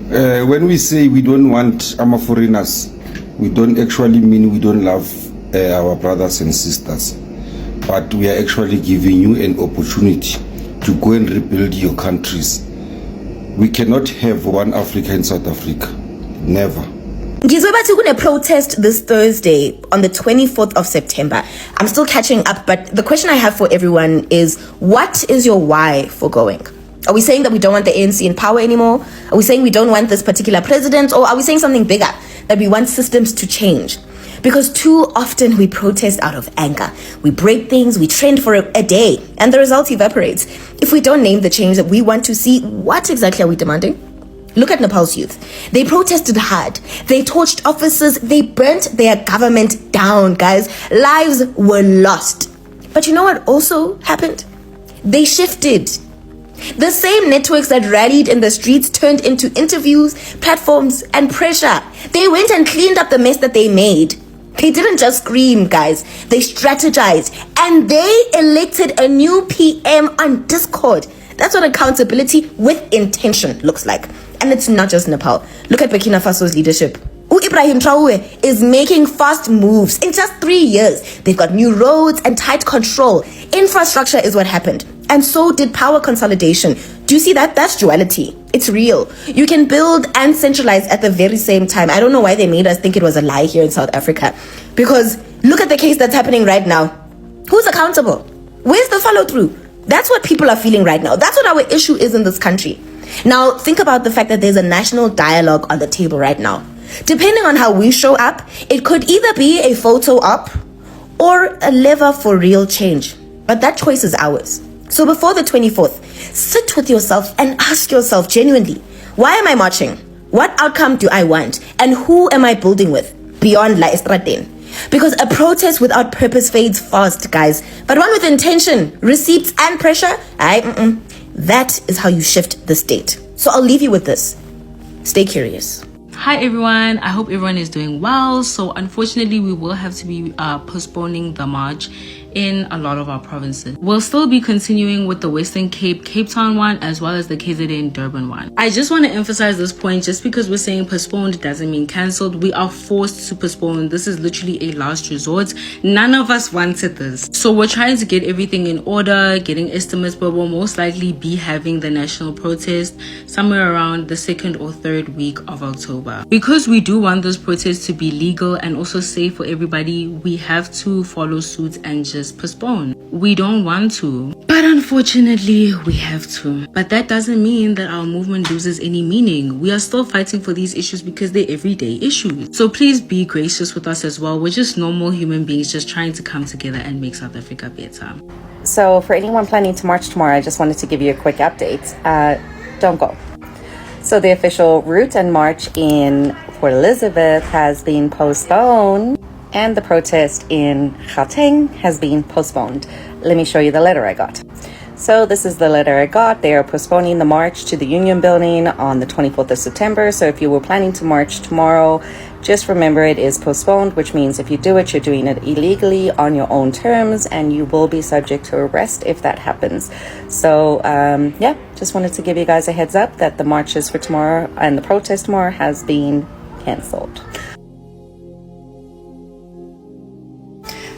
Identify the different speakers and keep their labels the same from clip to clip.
Speaker 1: When we say we don't want foreigners, we don't actually mean we don't love our brothers and sisters, but we are actually giving you an opportunity to go and rebuild your countries. We cannot have one Africa in South Africa. Never.
Speaker 2: Ngizobati kune protest this Thursday on the 24th of September. I'm still catching up, but the question I have for everyone is, what is your why for going? Are we saying that we don't want the ANC in power anymore? Are we saying we don't want this particular president? Or are we saying something bigger, that we want systems to change? Because too often we protest out of anger. We break things, we trend for a day, and the result evaporates. If we don't name the change that we want to see, what exactly are we demanding? Look at Nepal's youth. They protested hard. They torched offices. They burnt their government down, guys. Lives were lost. But you know what also happened? They shifted. The same networks that rallied in the streets turned into interviews, platforms, and pressure. They went and cleaned up the mess that they made. They didn't just scream, guys. They strategized. And they elected a new PM on Discord. That's what accountability with intention looks like. And it's not just Nepal. Look at Burkina Faso's leadership. Ibrahim Traoré is making fast moves. In just 3 years, they've got new roads and tight control. Infrastructure is what happened. And so did power consolidation. Do you see that? That's duality. It's real. You can build and centralize at the very same time. I don't know why they made us think it was a lie here in South Africa. Because look at the case that's happening right now. Who's accountable? Where's the follow through? That's what people are feeling right now. That's what our issue is in this country. Now, think about the fact that there's a national dialogue on the table right now. Depending on how we show up, it could either be a photo op or a lever for real change. But that choice is ours. So before the 24th, sit with yourself and ask yourself genuinely, why am I marching? What outcome do I want? And who am I building with beyond La Estraten? Because a protest without purpose fades fast, guys. But one with intention, receipts, and pressure, that is how you shift the state. So I'll leave you with this. Stay curious.
Speaker 3: Hi everyone, I hope everyone is doing well. So unfortunately, we will have to be postponing the march in a lot of our provinces. We'll still be continuing with the Western Cape, Cape Town one, as well as the KZN Durban one. I just want to emphasize this point, just because we're saying postponed doesn't mean cancelled. We are forced to postpone. This is literally a last resort. None of us wanted this. So we're trying to get everything in order, getting estimates, but we'll most likely be having the national protest somewhere around the 2nd or 3rd week of October. Because we do want this protest to be legal and also safe for everybody, we have to follow suit and just postpone. We don't want to, but unfortunately we have to. But that doesn't mean that our movement loses any meaning. We are still fighting for these issues because they're everyday issues. So please be gracious with us as well. We're just normal human beings just trying to come together and make South Africa better.
Speaker 4: So for anyone planning to march tomorrow, I just wanted to give you a quick update. Don't go. So the official route and march in Port Elizabeth has been postponed, and the protest in Gauteng has been postponed. Let me show you the letter I got. So this is the letter I got. They are postponing the march to the Union Building on the 24th of September. So if you were planning to march tomorrow, just remember it is postponed, which means if you do it, you're doing it illegally on your own terms, and you will be subject to arrest if that happens. So yeah, just wanted to give you guys a heads up that the marches for tomorrow and the protest tomorrow has been cancelled.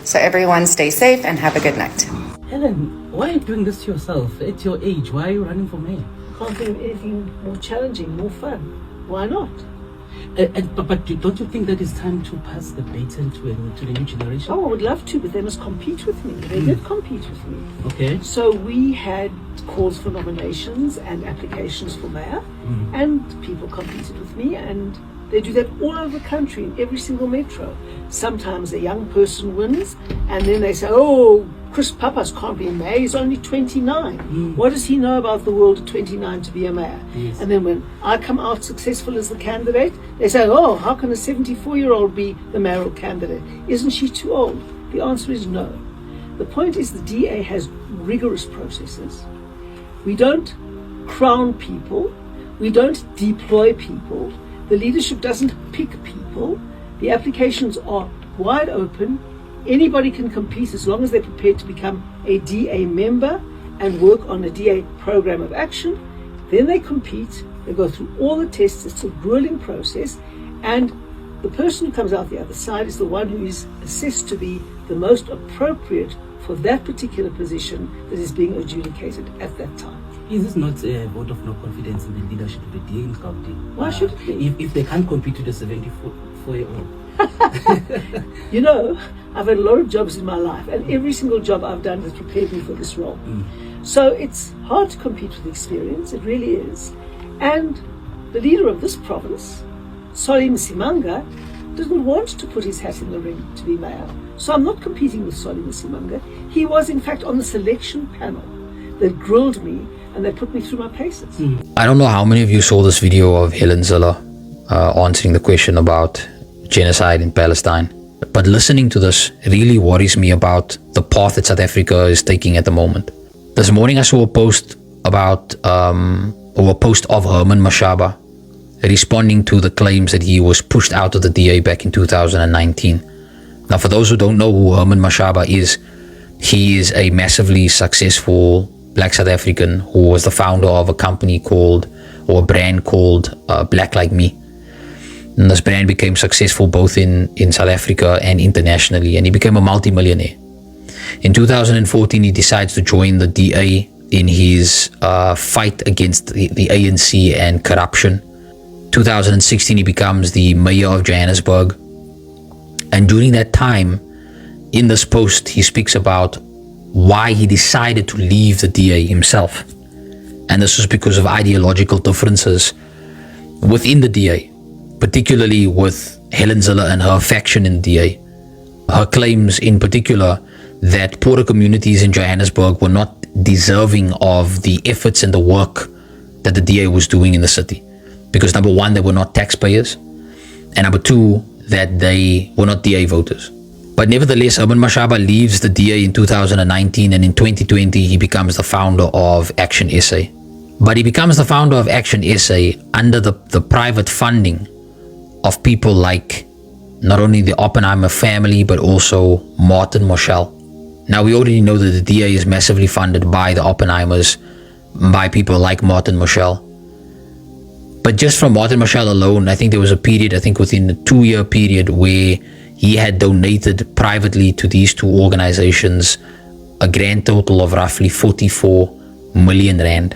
Speaker 4: So everyone stay safe and have a good night.
Speaker 5: Helen, why are you doing this to yourself? At your age, why are you running for mayor?
Speaker 6: Can't think of anything more challenging, more fun. Why not?
Speaker 5: But don't you think that it's time to pass the baton to the new generation?
Speaker 6: Oh, I would love to, but they must compete with me. They did compete with me.
Speaker 5: Okay.
Speaker 6: So we had calls for nominations and applications for mayor, and people competed with me, and they do that all over the country in every single metro. Sometimes a young person wins, and then they say, oh, Chris Pappas can't be a mayor, he's only 29. What does he know about the world at 29 to be a mayor?
Speaker 5: Yes.
Speaker 6: And then when I come out successful as the candidate, they say, oh, how can a 74-year-old be the mayoral candidate? Isn't she too old? The answer is no. The point is the DA has rigorous processes. We don't crown people. We don't deploy people. The leadership doesn't pick people. The applications are wide open. Anybody can compete as long as they're prepared to become a DA member and work on a DA program of action. Then they compete, They go through all the tests. It's a grueling process, and the person who comes out the other side is the one who is assessed to be the most appropriate for that particular position that is being adjudicated at that time.
Speaker 5: Is this not a vote of no confidence in the leadership of the DA in Gauteng?
Speaker 6: Why should it be?
Speaker 5: If they can't compete with a 74-year-old.
Speaker 6: You know, I've had a lot of jobs in my life, and every single job I've done has prepared me for this role. So it's hard to compete with experience, it really is. And the leader of this province, Solly Msimanga, doesn't want to put his hat in the ring to be mayor. So I'm not competing with Solly Msimanga. He was in fact on the selection panel that grilled me, and they put me through my paces.
Speaker 7: I don't know how many of you saw this video of Helen Zille answering the question about genocide in Palestine. But listening to this really worries me about the path that South Africa is taking at the moment. This morning I saw a post about, or a post of Herman Mashaba responding to the claims that he was pushed out of the DA back in 2019. Now, for those who don't know who Herman Mashaba is, he is a massively successful Black South African who was the founder of a company called, or a brand called Black Like Me. And this brand became successful both in South Africa and internationally, and he became a multi-millionaire. In 2014, he decides to join the DA in his fight against the ANC and corruption. 2016, he becomes the mayor of Johannesburg. And during that time, in this post, he speaks about why he decided to leave the DA himself. And this was because of ideological differences within the DA, particularly with Helen Zille and her faction in the DA. Her claims in particular that poorer communities in Johannesburg were not deserving of the efforts and the work that the DA was doing in the city. Because number one, they were not taxpayers, and number two, that they were not DA voters. But nevertheless, Herman Mashaba leaves the DA in 2019, and in 2020 he becomes the founder of Action SA. But he becomes the founder of Action SA under the private funding of people like not only the Oppenheimer family, but also Martin Moshel. Now, we already know that the DA is massively funded by the Oppenheimers, by people like Martin Moshel. But just from Martin Moshel alone, I think there was a period, within a 2-year period, where he had donated privately to these two organizations a grand total of roughly 44 million rand.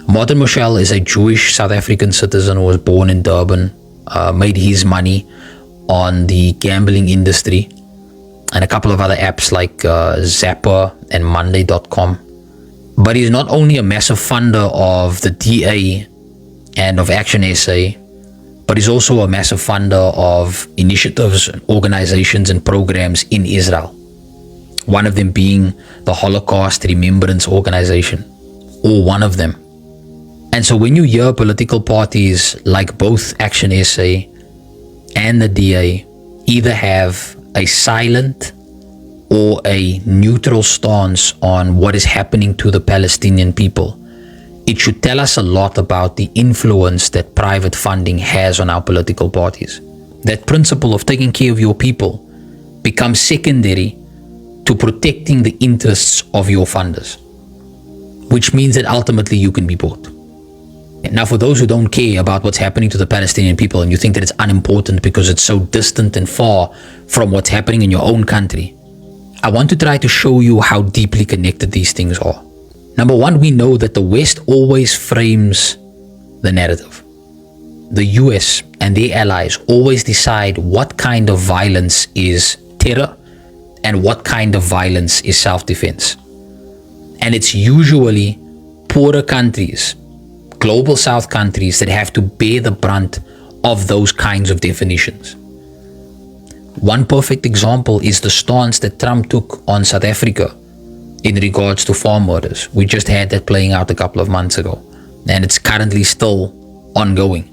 Speaker 7: Martin Moshel is a Jewish South African citizen who was born in Durban, made his money on the gambling industry and a couple of other apps like Zapper and Monday.com. But he's not only a massive funder of the DA and of Action SA, but he's also a massive funder of initiatives, organizations and programs in Israel. One of them being the Holocaust Remembrance Organization, or one of them. And so when you hear political parties like both Action SA and the DA either have a silent or a neutral stance on what is happening to the Palestinian people, it should tell us a lot about the influence that private funding has on our political parties. That principle of taking care of your people becomes secondary to protecting the interests of your funders, which means that ultimately you can be bought. Now, for those who don't care about what's happening to the Palestinian people and you think that it's unimportant because it's so distant and far from what's happening in your own country, I want to try to show you how deeply connected these things are. Number one, we know that the West always frames the narrative. The US and their allies always decide what kind of violence is terror and what kind of violence is self-defense. And it's usually poorer countries, global South countries, that have to bear the brunt of those kinds of definitions. One perfect example is the stance that Trump took on South Africa in regards to farm murders. We just had that playing out a couple of months ago, and it's currently still ongoing.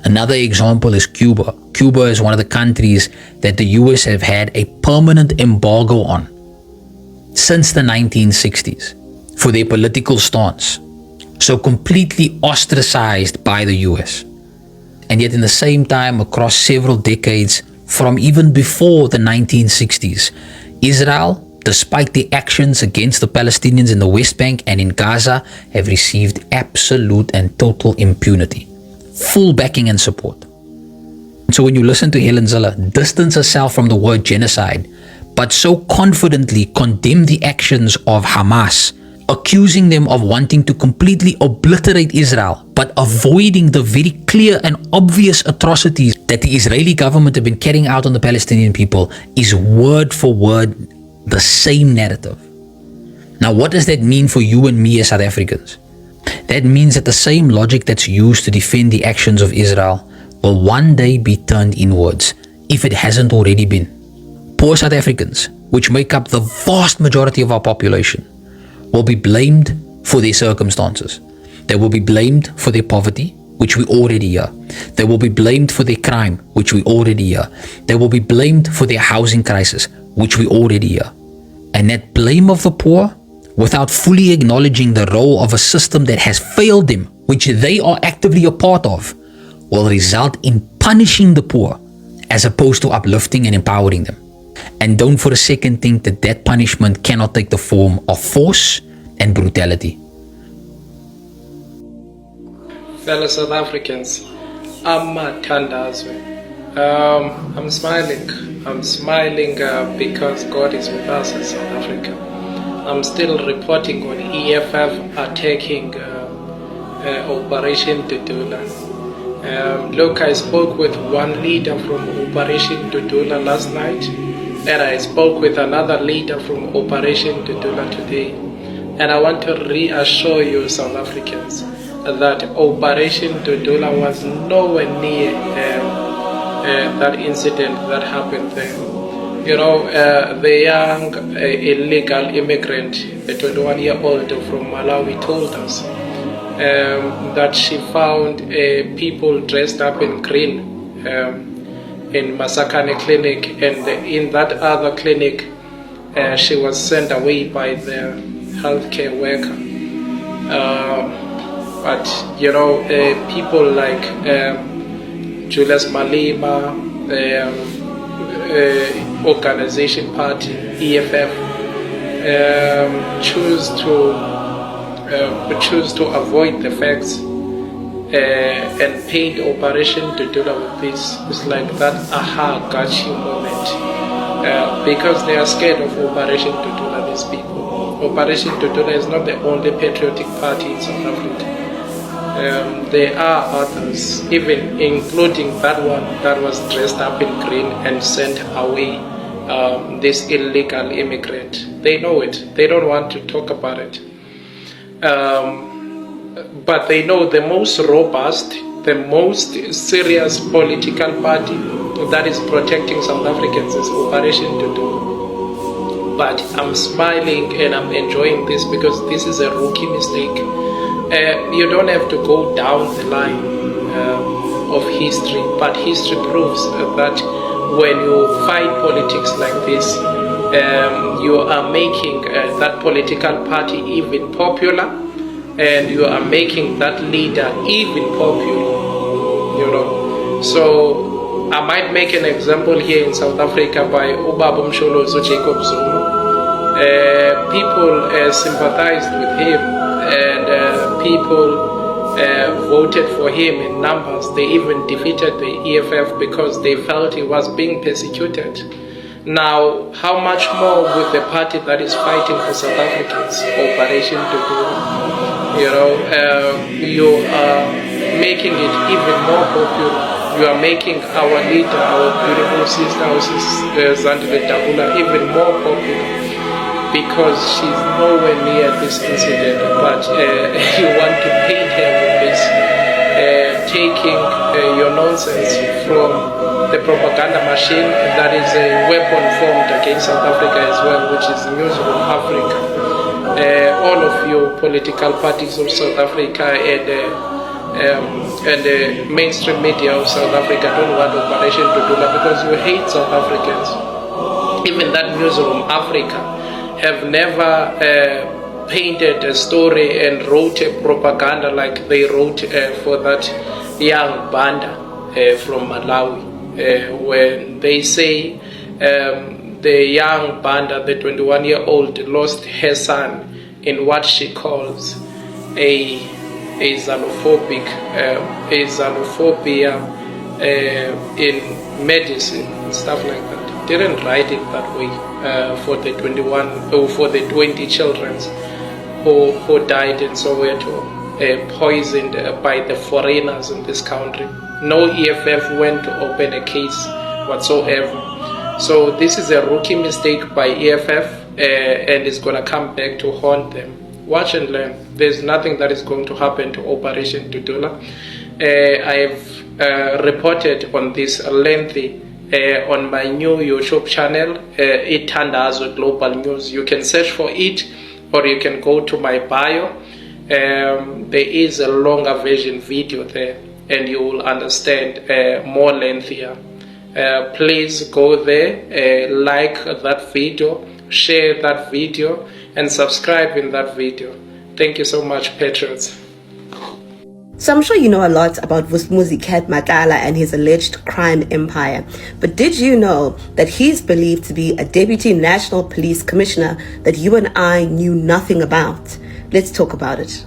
Speaker 7: Another example is Cuba. Cuba is one of the countries that the US have had a permanent embargo on since the 1960s for their political stance. So completely ostracized by the US. And yet in the same time, across several decades, from even before the 1960s, Israel despite their actions against the Palestinians in the West Bank and in Gaza, have received absolute and total impunity, full backing and support. So when you listen to Helen Zille distance herself from the word genocide, but so confidently condemn the actions of Hamas, accusing them of wanting to completely obliterate Israel, but avoiding the very clear and obvious atrocities that the Israeli government have been carrying out on the Palestinian people, is word for word the same narrative. Now, what does that mean for you and me as South Africans? That means that the same logic that's used to defend the actions of Israel will one day be turned inwards, if it hasn't already been. Poor South Africans, which make up the vast majority of our population, will be blamed for their circumstances. They will be blamed for their poverty, which we already hear. They will be blamed for their crime, which we already hear. They will be blamed for their housing crisis, which we already hear. And that blame of the poor, without fully acknowledging the role of a system that has failed them, which they are actively a part of, will result in punishing the poor as opposed to uplifting and empowering them. And don't for a second think that that punishment cannot take the form of force and brutality.
Speaker 8: Fellow South Africans, I'm Tandazwe. I'm smiling. I'm smiling because God is with us in South Africa. I'm still reporting on EFF attacking Operation Dudula. Look, I spoke with one leader from Operation Dudula last night, and I spoke with another leader from Operation Dudula today. And I want to reassure you, South Africans, that Operation Dudula was nowhere near that incident that happened there. You know, the young illegal immigrant, a 21-year-old from Malawi, told us that she found people dressed up in green in Masakane clinic, and in that other clinic she was sent away by the healthcare worker. But you know, people like Julius Malema, Organization Party, EFF, choose to avoid the facts and paint Operation Dudula with this. It's like that aha gotcha moment, because they are scared of Operation Dudula, these people. Operation Dudula is not the only patriotic party in South Africa. There are others, even including that one that was dressed up in green and sent away this illegal immigrant. They know it. They don't want to talk about it. But they know the most robust, the most serious political party that is protecting South Africans is Operation Dudula. But I'm smiling and I'm enjoying this because this is a rookie mistake. You don't have to go down the line of history, but history proves that when you fight politics like this, you are making that political party even popular, and you are making that leader even popular, you know. So I might make an example here in South Africa by Ubaba Msholozo Jacob Zuma. People sympathized with him, and people voted for him in numbers. They even defeated the EFF because they felt he was being persecuted. Now, how much more with the party that is fighting for South Africans, Operation Dudula? You know, you are making it even more popular. You are making our leader, our beautiful sister, Dudula, even more popular, because she's nowhere near this incident, but you want to paint her with this, taking your nonsense from the propaganda machine that is a weapon formed against South Africa as well, which is Newsroom Africa. All of your political parties of South Africa and the mainstream media of South Africa don't want Operation Dudula because you hate South Africans. Even that Newsroom Africa have never painted a story and wrote a propaganda like they wrote for that young banda from Malawi, when they say the young Banda, the 21-year-old, lost her son in what she calls a xenophobic, a xenophobia in medicine and stuff like that. Didn't write it that way for the 20 children who died in Soweto, poisoned by the foreigners in this country. No EFF went to open a case whatsoever. So this is a rookie mistake by EFF, and it's going to come back to haunt them. Watch and learn. There's nothing that is going to happen to Operation Dudula. I've reported on this lengthy on my new YouTube channel, Itandazo Global News. You can search for it, or you can go to my bio. There is a longer version video there, and you will understand more lengthier. Please go there, like that video, share that video, and subscribe in that video. Thank you so much, patrons.
Speaker 2: So I'm sure you know a lot about Vusumuzi Cat Matala and his alleged crime empire. But did you know that he's believed to be a deputy national police commissioner that you and I knew nothing about? Let's talk about it.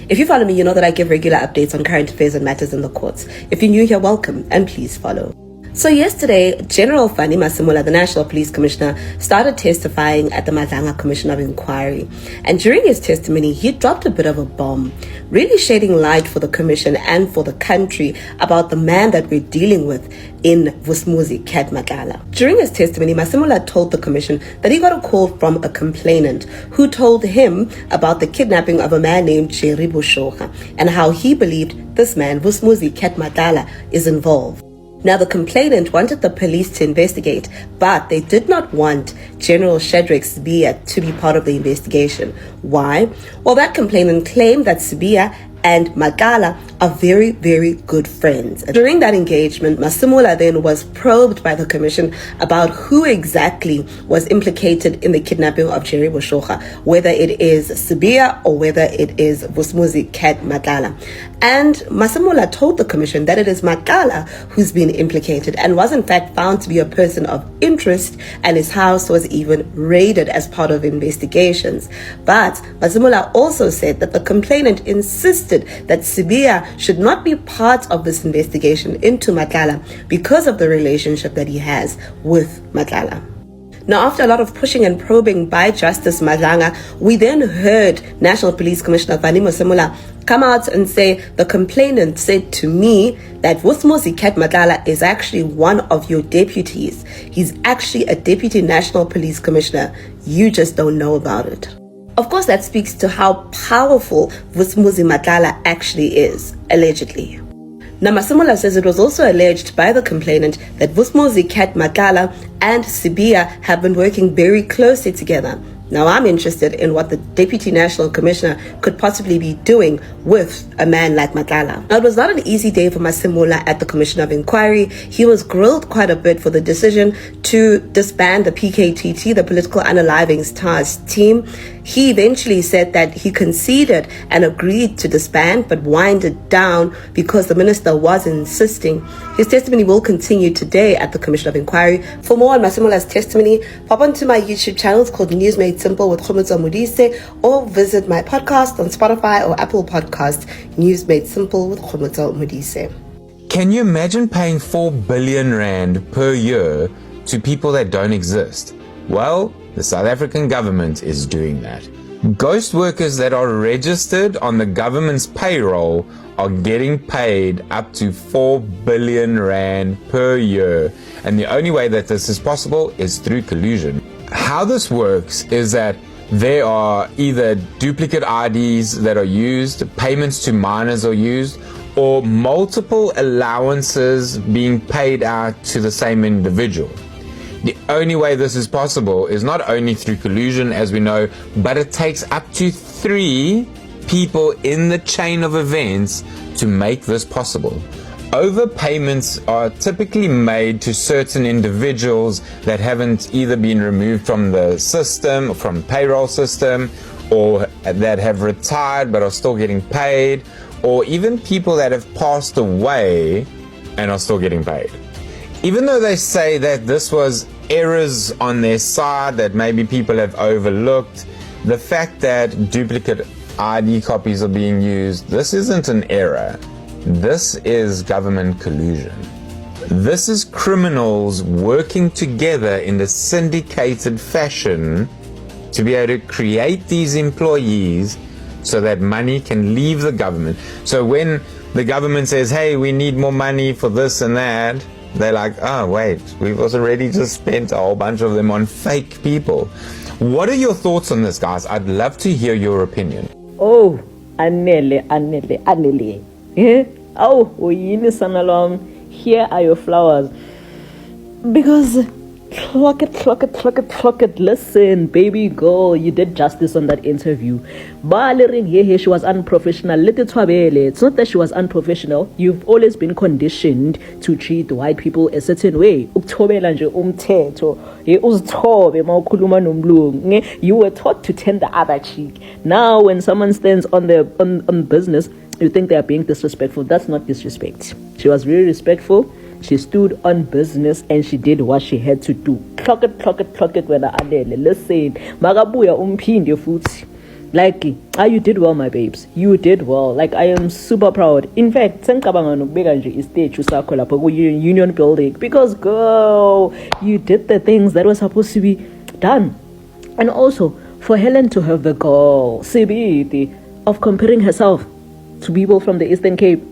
Speaker 2: If you follow me, you know that I give regular updates on current affairs and matters in the courts. If you're new here, welcome, and please follow. So yesterday, General Fani Masemola, the National Police Commissioner, started testifying at the Madlanga Commission of Inquiry. And during his testimony, he dropped a bit of a bomb, really shedding light for the Commission and for the country about the man that we're dealing with in Vusumuzi Cat Matala. During his testimony, Masemola told the Commission that he got a call from a complainant who told him about the kidnapping of a man named Jerry Boshoga and how he believed this man, Vusumuzi Cat Matala, is involved. Now, the complainant wanted the police to investigate, but they did not want General Shadrack Sibia to be part of the investigation. Why? Well, that complainant claimed that Sibia and Matala are very, very good friends. During that engagement, Masemola then was probed by the commission about who exactly was implicated in the kidnapping of Jerry Boshoga, whether it is Sibia or whether it is Vusumuzi Cat Matala. And Masemola told the commission that it is Matala who's been implicated and was in fact found to be a person of interest, and his house was even raided as part of investigations. But Masemola also said that the complainant insisted that Sibia should not be part of this investigation into Matala because of the relationship that he has with Matala. Now, after a lot of pushing and probing by Justice Madlanga, we then heard National Police Commissioner Fani Masemola come out and say, the complainant said to me that Vusumuzi Cat Matala is actually one of your deputies. He's actually a deputy National Police Commissioner. You just don't know about it. Of course, that speaks to how powerful Vusumuzi Matala actually is, allegedly. Now, Masemola says it was also alleged by the complainant that Vusumuzi Cat Matala and Sibia have been working very closely together. Now, I'm interested in what the Deputy National Commissioner could possibly be doing with a man like Matala. Now, it was not an easy day for Masemola at the Commission of Inquiry. He was grilled quite a bit for the decision to disband the PKTT, the Political Unaliving Stars team. He eventually said that he conceded and agreed to disband, but wind it down because the minister was insisting. His testimony will continue today at the Commission of Inquiry. For more on Masemola's testimony, pop onto my YouTube channels called News Made Simple with Khomotso Modise, or visit my podcast on Spotify or Apple Podcast, News Made Simple with Khomotso Modise.
Speaker 9: Can you imagine paying 4 billion rand per year to people that don't exist? Well, the South African government is doing that. Ghost workers that are registered on the government's payroll are getting paid up to 4 billion rand per year. And the only way that this is possible is through collusion. How this works is that there are either duplicate IDs that are used, payments to minors are used, or multiple allowances being paid out to the same individual. The only way this is possible is not only through collusion, as we know, but it takes up to 3 people in the chain of events to make this possible. Overpayments are typically made to certain individuals that haven't either been removed from the system, from payroll system, or that have retired but are still getting paid, or even people that have passed away and are still getting paid. Even though they say that this was errors on their side that maybe people have overlooked. The fact that duplicate ID copies are being used, this isn't an error. This is government collusion. This is criminals working together in a syndicated fashion to be able to create these employees so that money can leave the government. So when the government says, hey, we need more money for this and that, they're like, oh, wait, we've already just spent a whole bunch of them on fake people. What are your thoughts on this, guys? I'd love to hear your opinion.
Speaker 10: Oh, anele. Eh? Oh, uyini sanalom. Here are your flowers. Because clock it. Listen, baby girl, you did justice on that interview. She was unprofessional. It's not that she was unprofessional. You've always been conditioned to treat white people a certain way. You were taught to turn the other cheek. Now when someone stands on business, you think they are being disrespectful. That's not disrespect. She was very respectful. She stood on business and she did what she had to do. Clock it when I adele. Listen, magabuya umpinde futhi. Like, you did well, my babes. You did well. Like, I am super proud. In fact, sengicabanga nokubeka nje istage sakho lapho ku Union Building, because girl, you did the things that were supposed to be done. And also for Helen to have the goal, Sibiti, of comparing herself to people from the Eastern Cape.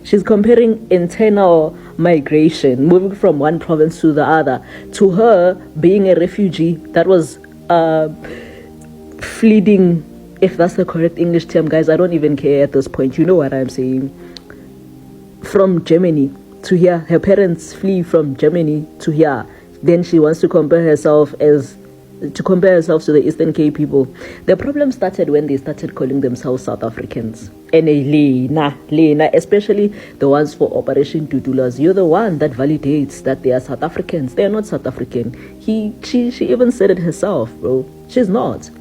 Speaker 10: She's comparing internal migration, moving from one province to the other, to her being a refugee that was fleeing, if that's the correct English term, guys. I don't even care at this point. You know what I'm saying. From Germany to here. Her parents flee from Germany to here. Then she wants to compare herself to the Eastern Cape people. The problem started when they started calling themselves South Africans. And Lena, especially the ones for Operation Dudulas. You're the one that validates that they are South Africans. They are not South African. She even said it herself, bro. She's not.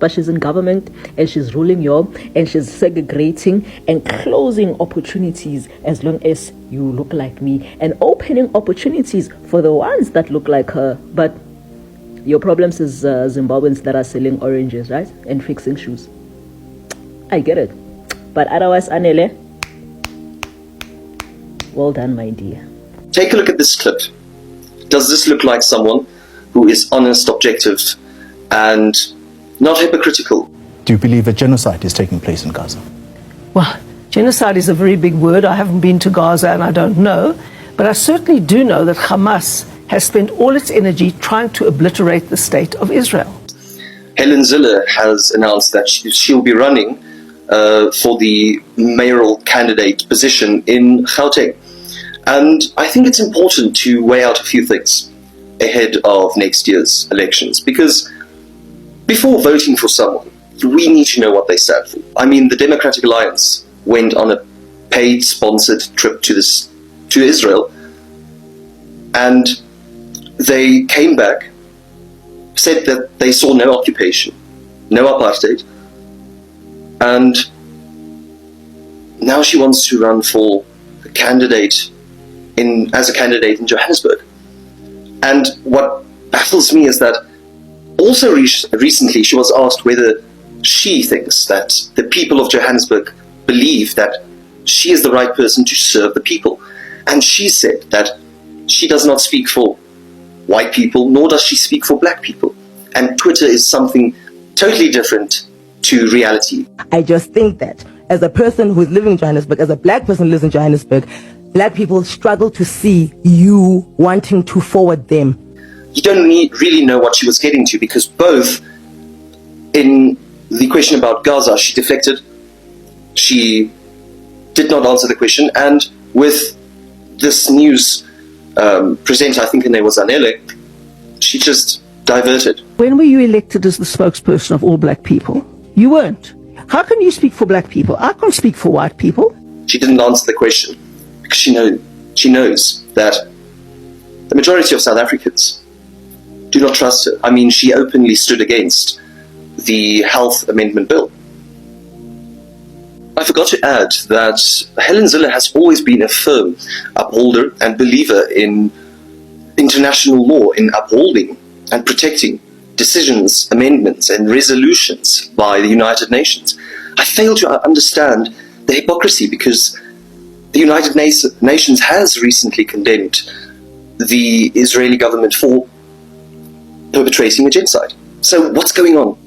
Speaker 10: But she's in government and she's ruling you, and she's segregating and closing opportunities as long as you look like me, and opening opportunities for the ones that look like her. But your problems is Zimbabweans that are selling oranges, right? And fixing shoes. I get it. But otherwise, Anele, well done, my dear.
Speaker 11: Take a look at this clip. Does this look like someone who is honest, objective, and not hypocritical?
Speaker 12: Do you believe a genocide is taking place in Gaza?
Speaker 6: Well, genocide is a very big word. I haven't been to Gaza and I don't know. But I certainly do know that Hamas has spent all its energy trying to obliterate the state of Israel.
Speaker 11: Helen Zille has announced that she'll be running for the mayoral candidate position in Gauteng. And I think it's important to weigh out a few things ahead of next year's elections, because before voting for someone, we need to know what they stand for. I mean, the Democratic Alliance went on a paid, sponsored trip to Israel, and they came back, said that they saw no occupation, no apartheid, and now she wants to run for a candidate as a candidate in Johannesburg. And what baffles me is that also recently she was asked whether she thinks that the people of Johannesburg believe that she is the right person to serve the people. And she said that she does not speak for white people, nor does she speak for black people. And Twitter is something totally different to reality.
Speaker 13: I just think that as a person who's living in Johannesburg, as a black person who lives in Johannesburg, black people struggle to see you wanting to forward them.
Speaker 11: You don't really know what she was getting to, because both in the question about Gaza, she deflected, she did not answer the question, and with this news presenter, I think her name was Anele, she just diverted.
Speaker 6: When were you elected as the spokesperson of all black people? You weren't. How can you speak for black people? I can't speak for white people.
Speaker 11: She didn't answer the question because she knows that the majority of South Africans do not trust her. I mean, she openly stood against the health amendment bill. I forgot to add that Helen Zille has always been a firm upholder and believer in international law in upholding and protecting decisions, amendments, and resolutions by the United Nations. I fail to understand the hypocrisy, because the United Nations has recently condemned the Israeli government for perpetrating a genocide. So what's going on?